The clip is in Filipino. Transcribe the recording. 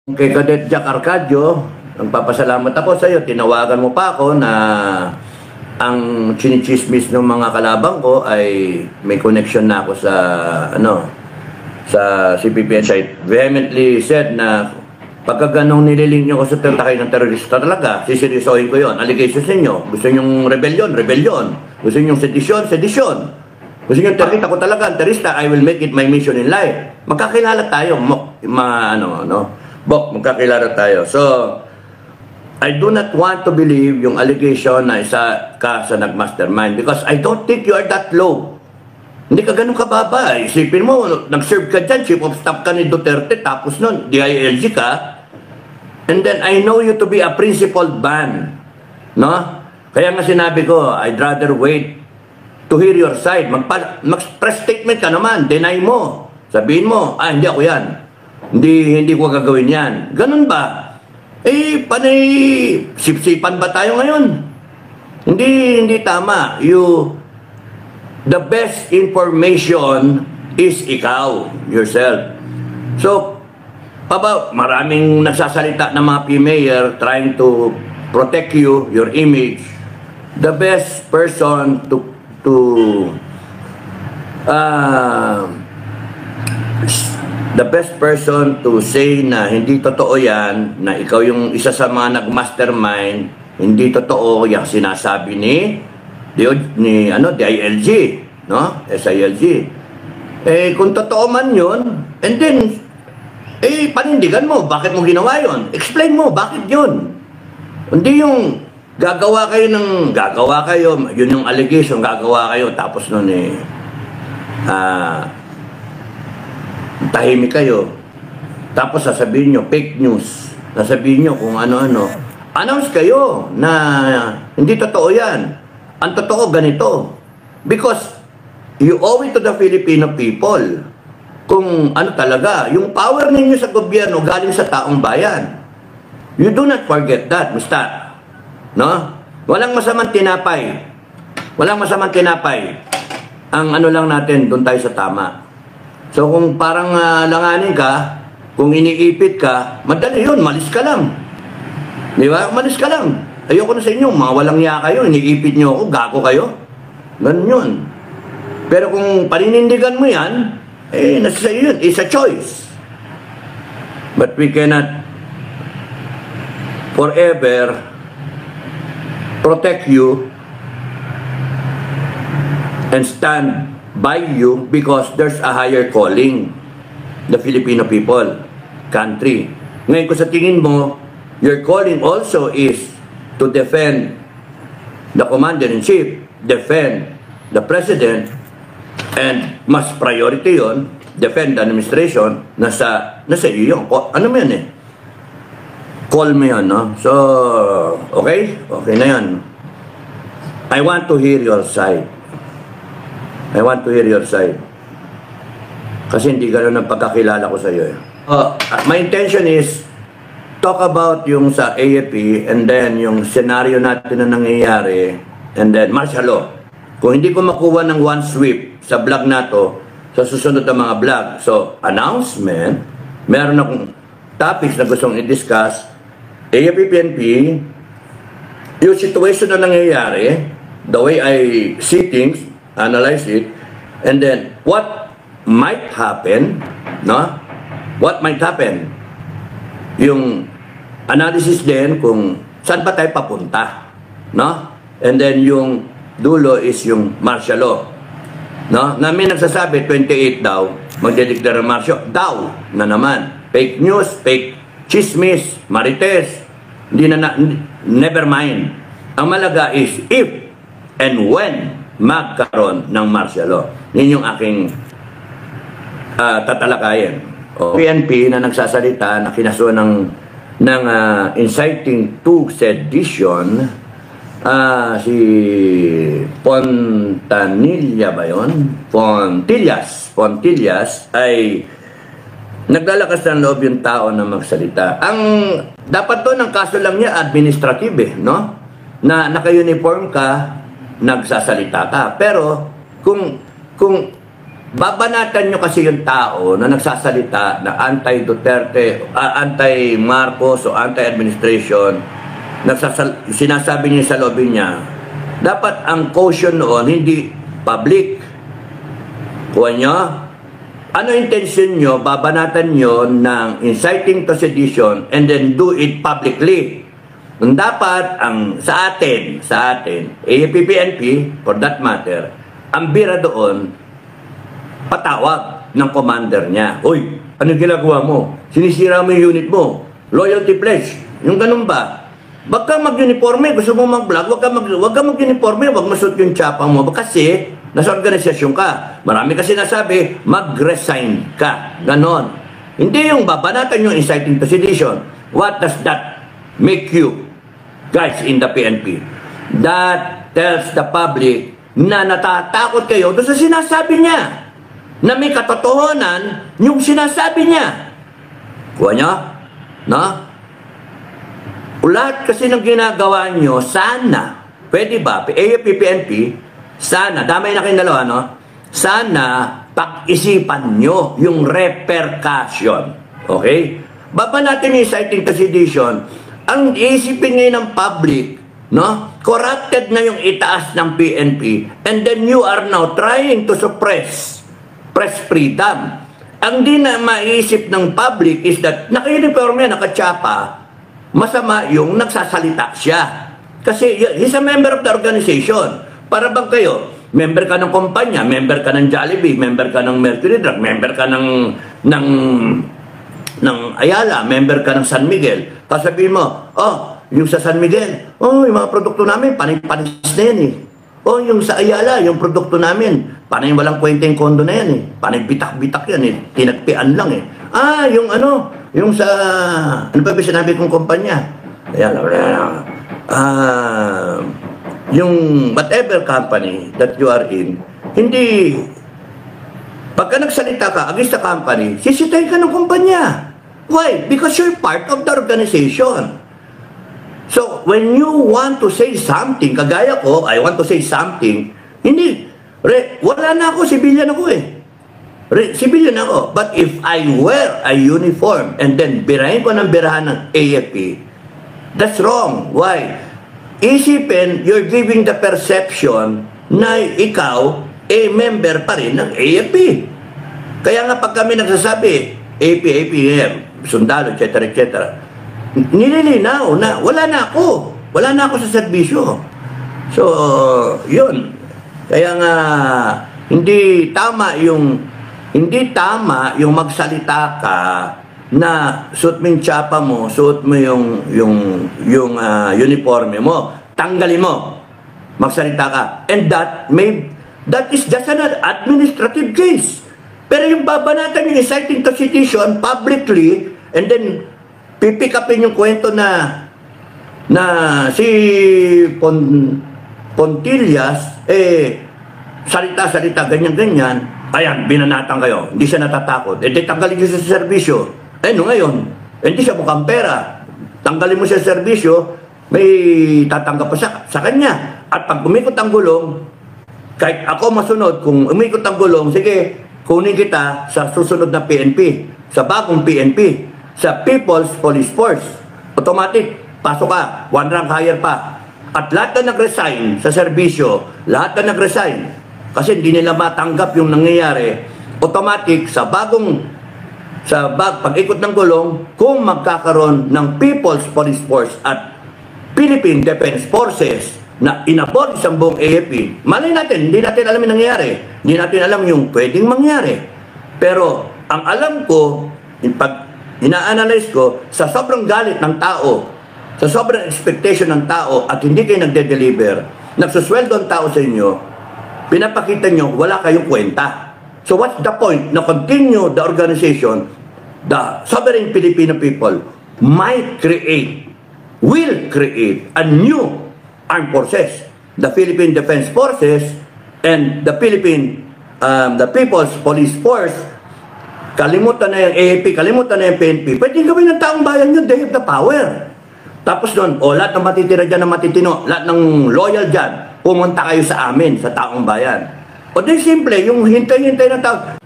Kay Cadet Jack Arcadio, nagpapasalamat ako sa iyo. Tinawagan mo pa ako na ang chinichismis ng mga kalabang ko ay may connection na ako sa sa CPP. I vehemently said na pagka ganong nililing nyo ko sa kayo ng terorista talaga, sisirisohin ko yon. Allegations ninyo. Gusto nyong rebellion, rebellion. Gusto nyong sedition, sedition. Gusto nyong terorista, ako talaga, terorista, I will make it my mission in life. Magkakilala tayo, magkakilala tayo. So, I do not want to believe yung allegation na isa ka sa nag-mastermind because I don't think you are that low. Hindi ka ganun kababa. Isipin mo, nag-serve ka dyan, chief of staff ka ni Duterte, tapos nun, DILG ka, and then I know you to be a principled man. No? Kaya nga sinabi ko, I'd rather wait to hear your side. Mag-press statement ka naman, deny mo. Sabihin mo, hindi ako yan. Hindi ko gagawin yan. Ganun ba? Panay, sipsipan ba tayo ngayon? Hindi tama. The best information is ikaw, yourself. So, maraming nagsasalita ng mga P-Mayor trying to protect you, your image. The best person the best person to say na hindi totoo yan, na ikaw yung isa sa mga nag-mastermind, hindi totoo yung sinasabi ni DILG, no? SILG. Kung totoo man yun, and then, panindigan mo, bakit mo ginawa yun? Explain mo, bakit yun? Hindi yung gagawa kayo, yun yung allegation, gagawa kayo, tapos nun tahimik kayo. Tapos sasabihin nyo, fake news. Sasabihin nyo kung ano-ano. Announce kayo na hindi totoo yan. Ang totoo ganito. Because you owe it to the Filipino people. Kung ano talaga, yung power ninyo sa gobyerno galing sa taong bayan. You do not forget that, Mr. No? Walang masamang tinapay. Walang masamang tinapay. Ang ano lang natin, doon tayo sa tama. So kung parang langanin ka, kung iniipit ka, madali yun, malis ka lang. Di ba? Malis ka lang. Ayoko na sa inyo, mga walang iya kayo, iniipit nyo ako, gago kayo. Ganun yun. Pero kung paninindigan mo yan, nasa sa yun, it's a choice. But we cannot forever protect you and stand by you because there's a higher calling, the Filipino people, country. Ngayon kung sa tingin mo, your calling also is to defend the commander-in-chief, defend the president, and mas priority yon, defend the administration, nasa iyo. Ano mo yan Call mo yan, no? So, okay? Okay na yan. I want to hear your side. I want to hear your side. Kasi hindi gano'n ang pagkakilala ko sa iyo. My intention is talk about yung sa AFP and then yung scenario natin na nangyayari and then martial law. Kung hindi ko makuha ng one sweep sa vlog na to, sa susunod na mga vlog. So, announcement, meron akong topics na gustong i-discuss, AFP, PNP, yung situation na nangyayari, the way I see things, analyze it, and then what might happen, no? What might happen? Yung analysis din kung saan ba tayo papunta, no? And then yung dulo is yung martial law, no? Na may nagsasabi 28 daw, magdedeklara martial daw na naman. Fake news, fake chismis, marites, never mind. Ang malaga is if and when magkaroon ng martial law. Yun yung aking tatalakayin. PNP na nagsasalita na kinasuhan ng inciting to sedition, si Fontanilla ba yun? Fontillas ay naglalakas ng loob yung tao na magsalita. Ang dapat doon, ang kaso lang niya administrative no? Na naka-uniform ka, nagsasalita ka. Pero kung babanatan nyo kasi yung tao na nagsasalita na anti-Duterte, anti-Marcos o anti-administration, sinasabi niya sa lobby niya, dapat ang caution noon hindi public. Kuha nyo, ano intention nyo, babanatan nyo ng inciting to sedition and then do it publicly. Dapat sa atin, AFP-PNP, for that matter, ang bira doon, patawag ng commander niya. Uy, ano ginagawa mo? Sinisira mo yung unit mo. Loyalty pledge. Yung ganun ba? Wag kang mag-uniforme. Gusto mo mag-vlog, wag kang mag-uniforme. Wag masuot yung tsapang mo. Kasi, nasa organisasyon ka. Marami kasi nasabi, mag-resign ka. Ganon. Hindi yung babanatan yung inciting to sedition. What does that make you, guys, in the PNP? That tells the public na natatakot kayo doon sa sinasabi niya. Na may katotohanan yung sinasabi niya. Kuha niya? No? Lahat kasi ng ginagawa niyo, sana, pwede ba, AFP-PNP, sana, damay na kayong dalawa, no? Sana, pag-isipan niyo yung repercussion. Okay? Baba natin yung inciting to sedition. Ang isipin ngayon ng public, no? Corrupted na yung itaas ng PNP, and then you are now trying to suppress press freedom. Ang di na maiisip ng public is that naka-uniform yan, naka-tsapa, masama yung nagsasalita siya. Kasi he's a member of the organization. Para bang kayo, member ka ng kumpanya, member ka ng Jollibee, member ka ng Mercury Drug, member ka ng Ayala, member ka ng San Miguel. Tapos sabihin mo, oh, yung sa San Miguel, oh, yung mga produkto namin, panis na yan eh. Oh, yung sa Ayala, yung produkto namin, panay walang kwenta yung kondo na yan eh. Panay bitak-bitak yan eh. Tinagpian lang eh. Ah, yung ano, yung sa, ano ba sinabi kong kumpanya? Ayala, yung whatever company that you are in, hindi, pagka nagsalita ka against the company, sisitayin ka ng kumpanya. Why? Because you're part of the organization. So, when you want to say something, kagaya ko, I want to say something, hindi, wala na ako, civilian ako eh. Civilian ako. But if I wear a uniform and then birahin ko ng birahan ng AFP, that's wrong. Why? Isipin, you're giving the perception na ikaw, member pa rin ng AFP. Kaya nga pag kami nagsasabi, AFP, AFP, sundalo, etc., etc., nililinaw na wala na ako. Wala na ako sa serbisyo. So, yun. Kaya nga, hindi tama yung magsalita ka na suot mo yung tsapa mo, suot mo yung uniforme mo, tanggalin mo, magsalita ka. And that is just an administrative case. Pero yung babanatan yung inciting to sedition publicly, and then pipick upin yung kwento na si Pontillas, salita-salita, ganyan-ganyan, ayan, binanatan kayo, hindi siya natatakot, tanggalin niyo siya sa serbisyo. Ngayon, hindi siya mukhang pera, tanggalin mo siya sa serbisyo, may tatanggap pa sa kanya. At pag umikot ang gulong, kahit ako masunod, kung umikot ang gulong, sige, kunin kita sa susunod na PNP, sa bagong PNP, sa People's Police Force. Automatic, pasok ka, one rank higher pa. At lahat na nag-resign sa serbisyo, lahat na nag-resign, kasi hindi nila matanggap yung nangyayari, automatic, pag-ikot ng gulong, kung magkakaroon ng People's Police Force at Philippine Defense Forces na inabot sa buong AFP, malay natin, hindi natin alam yung nangyayari. Hindi natin alam yung pwedeng mangyari. Pero, ang alam ko, pag ina-analyze ko, sa sobrang galit ng tao, sa sobrang expectation ng tao, at hindi kayo nagde-deliver, nagsusweldo ang tao sa inyo, pinapakita nyo, wala kayong kwenta. So what's the point na continue the organization, the sovereign Filipino people will create a new armed forces, the Philippine Defense Forces and the People's Police Force. Kalimutan na yung AFP, kalimutan na yung PNP. Pwede gawin ng taong bayan yun, they have the power. Tapos doon, lahat ng matitira dyan ng matitino, lahat ng loyal dyan, pumunta kayo sa amin, sa taong bayan. O di simple, yung hintay-hintay ng tao,